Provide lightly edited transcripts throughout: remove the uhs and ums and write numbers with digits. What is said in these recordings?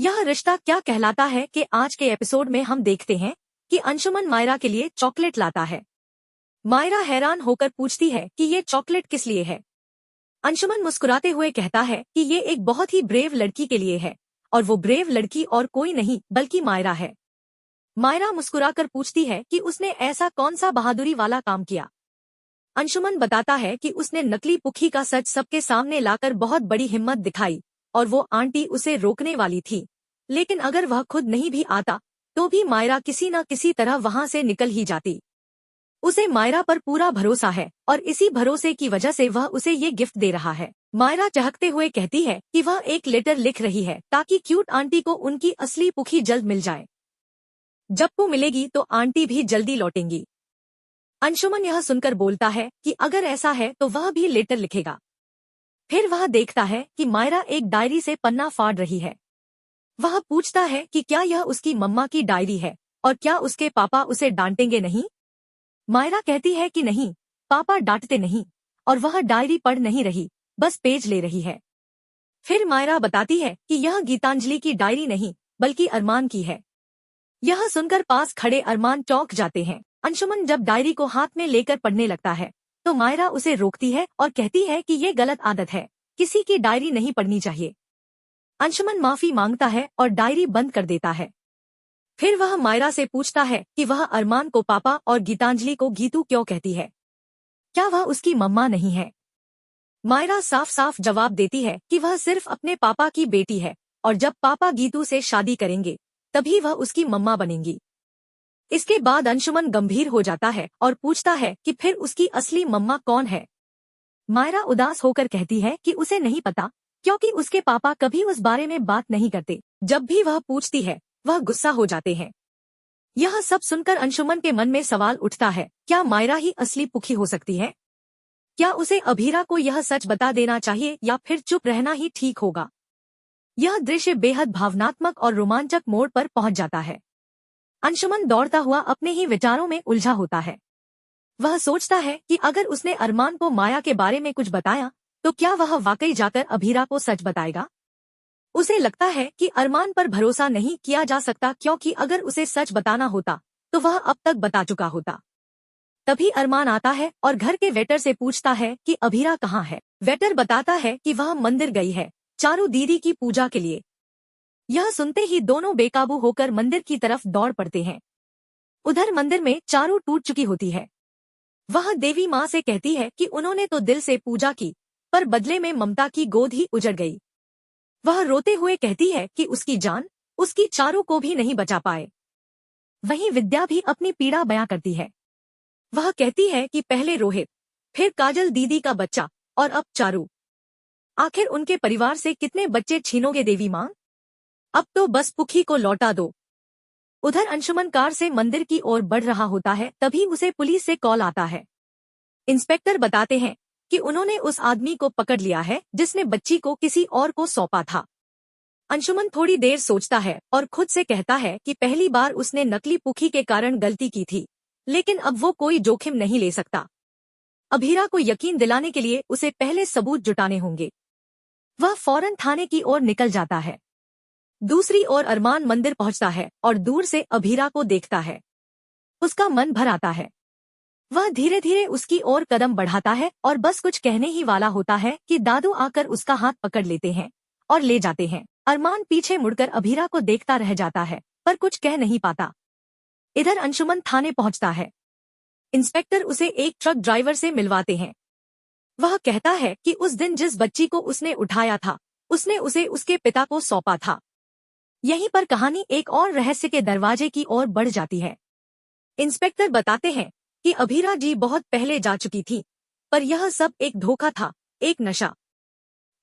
यह रिश्ता क्या कहलाता है कि आज के एपिसोड में हम देखते हैं कि अंशुमन मायरा के लिए चॉकलेट लाता है। मायरा हैरान होकर पूछती है कि ये चॉकलेट किस लिए है। अंशुमन मुस्कुराते हुए कहता है कि ये एक बहुत ही ब्रेव लड़की के लिए है और वो ब्रेव लड़की और कोई नहीं बल्कि मायरा है। मायरा मुस्कुराकर पूछती है कि उसने ऐसा कौन सा बहादुरी वाला काम किया। अंशुमन बताता है कि उसने नकली पुखी का सच सबके सामने लाकर बहुत बड़ी हिम्मत दिखाई और वो आंटी उसे रोकने वाली थी, लेकिन अगर वह खुद नहीं भी आता तो भी मायरा किसी न किसी तरह वहां से निकल ही जाती। उसे मायरा पर पूरा भरोसा है और इसी भरोसे की वजह से वह उसे ये गिफ्ट दे रहा है। मायरा चहकते हुए कहती है कि वह एक लेटर लिख रही है ताकि क्यूट आंटी को उनकी असली पुखी जल्द मिल जाए। जब वो मिलेगी तो आंटी भी जल्दी लौटेंगी। अंशुमन यह सुनकर बोलता है कि अगर ऐसा है तो वह भी लेटर लिखेगा। फिर वह देखता है कि मायरा एक डायरी से पन्ना फाड़ रही है। वह पूछता है कि क्या यह उसकी मम्मा की डायरी है और क्या उसके पापा उसे डांटेंगे नहीं। मायरा कहती है कि नहीं, पापा डांटते नहीं, और वह डायरी पढ़ नहीं रही, बस पेज ले रही है। फिर मायरा बताती है कि यह गीतांजलि की डायरी नहीं बल्कि अरमान की है। यह सुनकर पास खड़े अरमान चौंक जाते हैं। अंशुमन जब डायरी को हाथ में लेकर पढ़ने लगता है तो मायरा उसे रोकती है और कहती है कि ये गलत आदत है, किसी की डायरी नहीं पढ़नी चाहिए। अंशुमन माफी मांगता है और डायरी बंद कर देता है। फिर वह मायरा से पूछता है कि वह अरमान को पापा और गीतांजलि को गीतू क्यों कहती है, क्या वह उसकी मम्मा नहीं है। मायरा साफ साफ जवाब देती है कि वह सिर्फ अपने पापा की बेटी है और जब पापा गीतू से शादी करेंगे तभी वह उसकी मम्मा बनेंगी। इसके बाद अंशुमन गंभीर हो जाता है और पूछता है कि फिर उसकी असली मम्मा कौन है। मायरा उदास होकर कहती है कि उसे नहीं पता क्योंकि उसके पापा कभी उस बारे में बात नहीं करते। जब भी वह पूछती है वह गुस्सा हो जाते हैं। यह सब सुनकर अंशुमन के मन में सवाल उठता है, क्या मायरा ही असली पुखी हो सकती है? क्या उसे अभीरा को यह सच बता देना चाहिए या फिर चुप रहना ही ठीक होगा? यह दृश्य बेहद भावनात्मक और रोमांचक मोड़ पर पहुंच जाता है। अंशुमन दौड़ता हुआ अपने ही विचारों में उलझा होता है। वह सोचता है कि अगर उसने अरमान को माया के बारे में कुछ बताया तो क्या वह वाकई जाकर अभीरा को सच बताएगा। उसे लगता है कि अरमान पर भरोसा नहीं किया जा सकता क्योंकि अगर उसे सच बताना होता तो वह अब तक बता चुका होता। तभी अरमान आता है और घर के वेटर से पूछता है कि अभीरा कहाँ है। वेटर बताता है कि वह मंदिर गई है चारू दीदी की पूजा के लिए। यह सुनते ही दोनों बेकाबू होकर मंदिर की तरफ दौड़ पड़ते हैं। उधर मंदिर में चारू टूट चुकी होती है। वह देवी माँ से कहती है कि उन्होंने तो दिल से पूजा की पर बदले में ममता की गोद ही उजड़ गई। वह रोते हुए कहती है कि उसकी जान उसकी चारू को भी नहीं बचा पाए। वहीं विद्या भी अपनी पीड़ा बयां करती है। वह कहती है कि पहले रोहित, फिर काजल दीदी का बच्चा और अब चारू। आखिर उनके परिवार से कितने बच्चे छीनोगे देवी माँ? अब तो बस पुखी को लौटा दो। उधर अंशुमन कार से मंदिर की ओर बढ़ रहा होता है तभी उसे पुलिस से कॉल आता है। इंस्पेक्टर बताते हैं कि उन्होंने उस आदमी को पकड़ लिया है जिसने बच्ची को किसी और को सौंपा था। अंशुमन थोड़ी देर सोचता है और खुद से कहता है कि पहली बार उसने नकली पुखी के कारण गलती की थी, लेकिन अब वो कोई जोखिम नहीं ले सकता। अभीरा को यकीन दिलाने के लिए उसे पहले सबूत जुटाने होंगे। वह फौरन थाने की ओर निकल जाता है। दूसरी ओर अरमान मंदिर पहुंचता है और दूर से अभीरा को देखता है। उसका मन भर आता है। वह धीरे धीरे उसकी ओर कदम बढ़ाता है और बस कुछ कहने ही वाला होता है कि दादू आकर उसका हाथ पकड़ लेते हैं और ले जाते हैं। अरमान पीछे मुड़कर अभीरा को देखता रह जाता है पर कुछ कह नहीं पाता। इधर अंशुमन थाने पहुंचता है। इंस्पेक्टर उसे एक ट्रक ड्राइवर से मिलवाते हैं। वह कहता है कि उस दिन जिस बच्ची को उसने उठाया था उसने उसे उसके पिता को सौंपा था। यहीं पर कहानी एक और रहस्य के दरवाजे की ओर बढ़ जाती है। इंस्पेक्टर बताते हैं कि अभीरा जी बहुत पहले जा चुकी थी, पर यह सब एक धोखा था, एक नशा।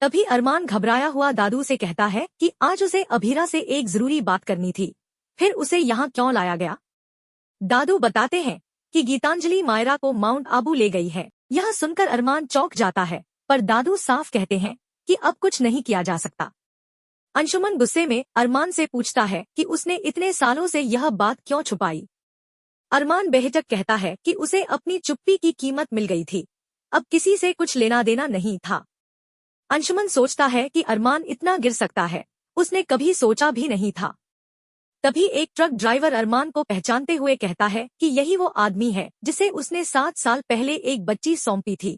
तभी अरमान घबराया हुआ दादू से कहता है कि आज उसे अभीरा से एक जरूरी बात करनी थी, फिर उसे यहाँ क्यों लाया गया। दादू बताते हैं कि गीतांजलि मायरा को माउंट आबू ले गई है। यह सुनकर अरमान चौंक जाता है पर दादू साफ कहते हैं कि अब कुछ नहीं किया जा सकता। अंशुमन गुस्से में अरमान से पूछता है कि उसने इतने सालों से यह बात क्यों छुपाई। अरमान बेहिचक कहता है कि उसे अपनी चुप्पी की कीमत मिल गई थी, अब किसी से कुछ लेना देना नहीं था। अंशुमन सोचता है कि अरमान इतना गिर सकता है उसने कभी सोचा भी नहीं था। तभी एक ट्रक ड्राइवर अरमान को पहचानते हुए कहता है कि यही वो आदमी है जिसे उसने 7 साल पहले एक बच्ची सौंपी थी।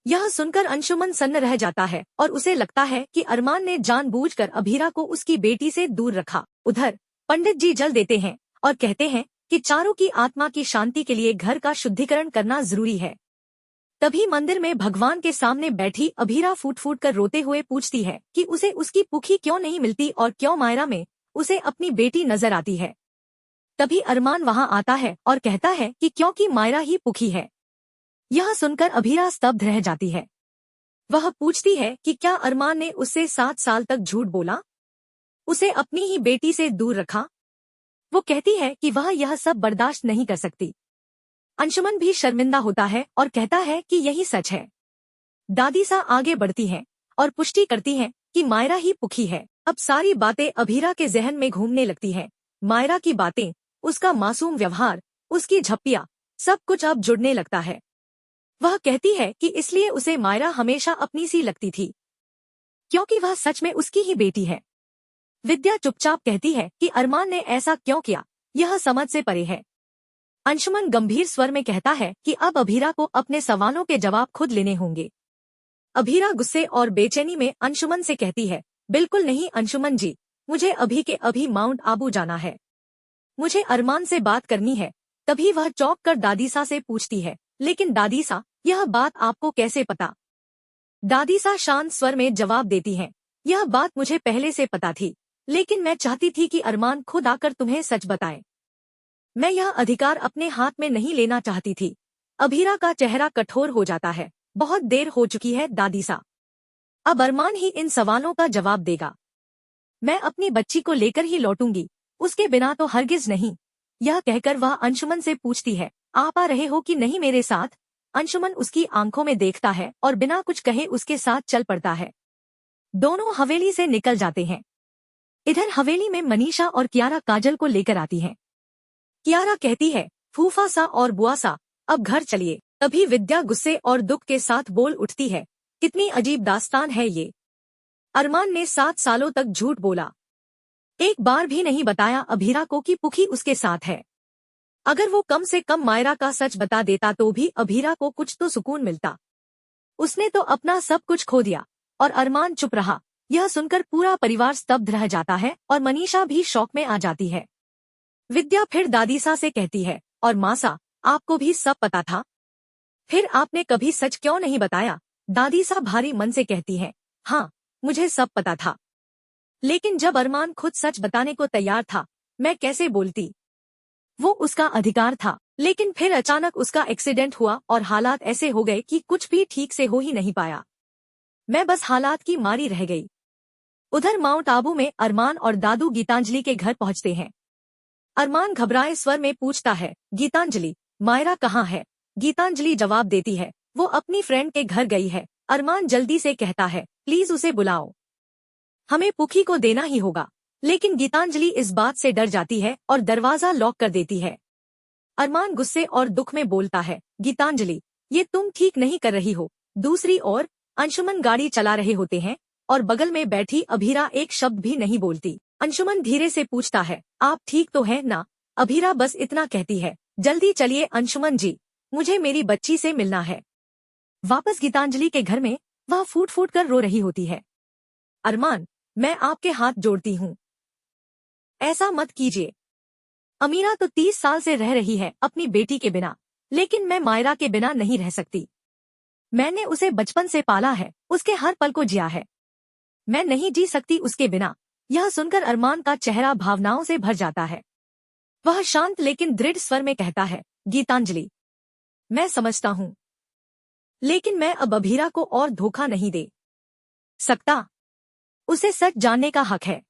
यह सुनकर अंशुमन सन्न रह जाता है और उसे लगता है कि अरमान ने जानबूझकर अभीरा को उसकी बेटी से दूर रखा। उधर पंडित जी जल देते हैं और कहते हैं कि चारों की आत्मा की शांति के लिए घर का शुद्धिकरण करना जरूरी है। तभी मंदिर में भगवान के सामने बैठी अभीरा फूट फूट कर रोते हुए पूछती है कि उसे उसकी पुखी क्यों नहीं मिलती और क्यों मायरा में उसे अपनी बेटी नजर आती है। तभी अरमान वहां आता है और कहता है कि क्योंकि मायरा ही पुखी है। यह सुनकर अभीरा स्तब्ध रह जाती है। वह पूछती है कि क्या अरमान ने उससे 7 साल तक झूठ बोला, उसे अपनी ही बेटी से दूर रखा। वो कहती है कि वह यह सब बर्दाश्त नहीं कर सकती। अंशुमन भी शर्मिंदा होता है और कहता है कि यही सच है। दादीसा आगे बढ़ती हैं और पुष्टि करती हैं कि मायरा ही पुखी है। अब सारी बातें अभीरा के जहन में घूमने लगती हैं। मायरा की बातें, उसका मासूम व्यवहार, उसकी झप्पियां, सब कुछ अब जुड़ने लगता है। वह कहती है कि इसलिए उसे मायरा हमेशा अपनी सी लगती थी, क्योंकि वह सच में उसकी ही बेटी है। विद्या चुपचाप कहती है कि अरमान ने ऐसा क्यों किया, यह समझ से परे है। अंशुमन गंभीर स्वर में कहता है कि अब अभीरा को अपने सवालों के जवाब खुद लेने होंगे। अभीरा गुस्से और बेचैनी में अंशुमन से कहती है, बिल्कुल नहीं अंशुमन जी, मुझे अभी के अभी माउंट आबू जाना है। मुझे अरमान से बात करनी है। तभी वह चौंक कर दादीसा से पूछती है, लेकिन दादीसा, यह बात आपको कैसे पता। दादीसा शांत स्वर में जवाब देती हैं, यह बात मुझे पहले से पता थी, लेकिन मैं चाहती थी कि अरमान खुद आकर तुम्हें सच बताए। मैं यह अधिकार अपने हाथ में नहीं लेना चाहती थी। अभीरा का चेहरा कठोर हो जाता है। बहुत देर हो चुकी है दादीसा, अब अरमान ही इन सवालों का जवाब देगा। मैं अपनी बच्ची को लेकर ही लौटूंगी, उसके बिना तो हरगिज नहीं। यह कहकर वह अंशुमन से पूछती है, आप आ रहे हो कि नहीं मेरे साथ। अंशुमन उसकी आंखों में देखता है और बिना कुछ कहे उसके साथ चल पड़ता है। दोनों हवेली से निकल जाते हैं। इधर हवेली में मनीषा और कियारा काजल को लेकर आती हैं। कियारा कहती है, फूफा सा और बुआ सा, अब घर चलिए। तभी विद्या गुस्से और दुख के साथ बोल उठती है, कितनी अजीब दास्तान है ये। अरमान ने 7 सालों तक झूठ बोला, एक बार भी नहीं बताया अभीरा को कि पुखी उसके साथ है। अगर वो कम से कम मायरा का सच बता देता तो भी अभीरा को कुछ तो सुकून मिलता। उसने तो अपना सब कुछ खो दिया और अरमान चुप रहा। यह सुनकर पूरा परिवार स्तब्ध रह जाता है और मनीषा भी शौक में आ जाती है। विद्या फिर दादीसा से कहती है, और मासा, आपको भी सब पता था, फिर आपने कभी सच क्यों नहीं बताया। दादीसा भारी मन से कहती है, हाँ, मुझे सब पता था, लेकिन जब अरमान खुद सच बताने को तैयार था, मैं कैसे बोलती। वो उसका अधिकार था, लेकिन फिर अचानक उसका एक्सीडेंट हुआ और हालात ऐसे हो गए कि कुछ भी ठीक से हो ही नहीं पाया। मैं बस हालात की मारी रह गई। उधर माउंट आबू में अरमान और दादू गीतांजलि के घर पहुंचते हैं। अरमान घबराए स्वर में पूछता है, गीतांजलि, मायरा कहाँ है। गीतांजलि जवाब देती है, वो अपनी फ्रेंड के घर गई है। अरमान जल्दी से कहता है, प्लीज उसे बुलाओ, हमें पुखी को देना ही होगा। लेकिन गीतांजलि इस बात से डर जाती है और दरवाजा लॉक कर देती है। अरमान गुस्से और दुख में बोलता है, गीतांजलि, ये तुम ठीक नहीं कर रही हो। दूसरी ओर अंशुमन गाड़ी चला रहे होते हैं और बगल में बैठी अभीरा एक शब्द भी नहीं बोलती। अंशुमन धीरे से पूछता है, आप ठीक तो है ना। अभीरा बस इतना कहती है, जल्दी चलिए अंशुमन जी, मुझे मेरी बच्ची से मिलना है। वापस गीतांजलि के घर में वह फूट फूट कर रो रही होती है। अरमान, मैं आपके हाथ जोड़ती हूँ, ऐसा मत कीजिए। अमीरा तो 30 साल से रह रही है अपनी बेटी के बिना, लेकिन मैं मायरा के बिना नहीं रह सकती। मैंने उसे बचपन से पाला है, उसके हर पल को जिया है। मैं नहीं जी सकती उसके बिना। यह सुनकर अरमान का चेहरा भावनाओं से भर जाता है। वह शांत लेकिन दृढ़ स्वर में कहता है, गीतांजलि, मैं समझता हूँ, लेकिन मैं अब अभीरा को और धोखा नहीं दे सकता। उसे सच जानने का हक है।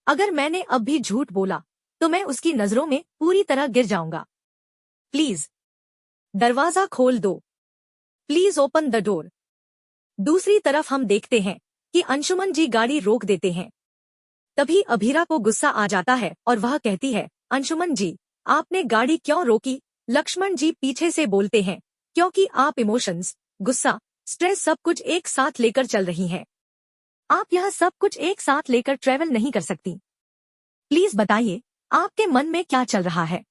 अगर मैंने अब भी झूठ बोला तो मैं उसकी नजरों में पूरी तरह गिर जाऊंगा। प्लीज दरवाजा खोल दो, प्लीज ओपन द डोर। दूसरी तरफ हम देखते हैं कि अंशुमन जी गाड़ी रोक देते हैं। तभी अभीरा को गुस्सा आ जाता है और वह कहती है, अंशुमन जी, आपने गाड़ी क्यों रोकी। लक्ष्मण जी पीछे से बोलते हैं, क्योंकि आप इमोशंस, गुस्सा, स्ट्रेस सब कुछ एक साथ लेकर चल रही हैं। आप यह सब कुछ एक साथ लेकर ट्रेवल नहीं कर सकती। प्लीज बताइए, आपके मन में क्या चल रहा है?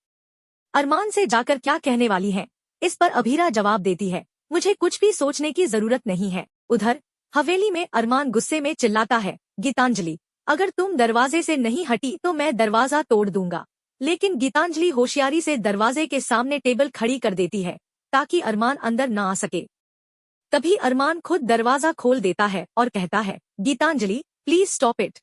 अरमान से जाकर क्या कहने वाली है? इस पर अभीरा जवाब देती है, मुझे कुछ भी सोचने की जरूरत नहीं है। उधर हवेली में अरमान गुस्से में चिल्लाता है, गीतांजलि, अगर तुम दरवाजे से नहीं हटी तो मैं दरवाजा तोड़ दूंगा। लेकिन गीतांजलि होशियारी से दरवाजे के सामने टेबल खड़ी कर देती है ताकि अरमान अंदर न आ सके। तभी अरमान खुद दरवाजा खोल देता है और कहता है, Geetanjali please stop it.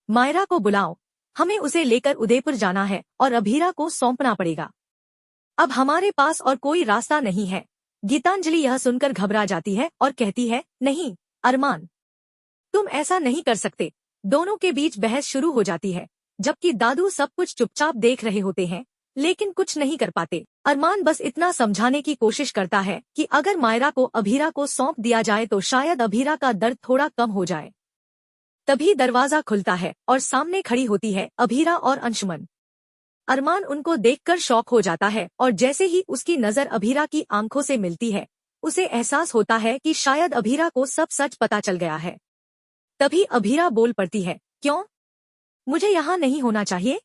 Myra को बुलाओ, हमें उसे लेकर उदयपुर जाना है और अभीरा को सौंपना पड़ेगा। अब हमारे पास और कोई रास्ता नहीं है। गीतांजलि यह सुनकर घबरा जाती है और कहती है, नहीं अरमान, तुम ऐसा नहीं कर सकते। दोनों के बीच बहस शुरू हो जाती है, जबकि दादू सब कुछ चुपचाप देख रहे होते हैं लेकिन कुछ नहीं कर पाते। अरमान बस इतना समझाने की कोशिश करता है कि अगर मायरा को अभीरा को सौंप दिया जाए तो शायद अभीरा का दर्द थोड़ा कम हो जाए। तभी दरवाजा खुलता है और सामने खड़ी होती है अभीरा और अंशुमन। अरमान उनको देखकर शॉक हो जाता है और जैसे ही उसकी नजर अभीरा की आंखों से मिलती है, उसे एहसास होता है कि शायद अभीरा को सब सच पता चल गया है। तभी अभीरा बोल पड़ती है, क्यों? मुझे यहाँ नहीं होना चाहिए?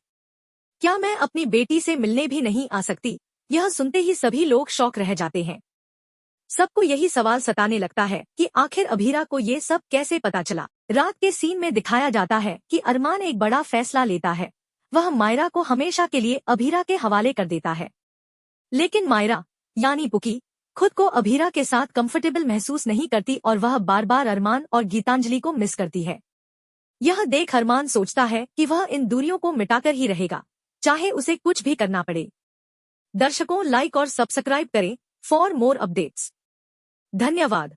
क्या मैं अपनी बेटी से मिलने भी नहीं आ सकती? यह सुनते ही सभी लोग शॉक रह जाते हैं। सबको यही सवाल सताने लगता है कि आखिर अभीरा को ये सब कैसे पता चला। रात के सीन में दिखाया जाता है कि अरमान एक बड़ा फैसला लेता है। वह मायरा को हमेशा के लिए अभीरा के हवाले कर देता है। लेकिन मायरा यानी पुकी खुद को अभीरा के साथ कंफर्टेबल महसूस नहीं करती और वह बार बार अरमान और गीतांजलि को मिस करती है। यह देख अरमान सोचता है कि वह इन दूरियों को मिटाकर ही रहेगा, चाहे उसे कुछ भी करना पड़े। दर्शकों, लाइक और सब्सक्राइब करें फॉर मोर अपडेट्स। धन्यवाद।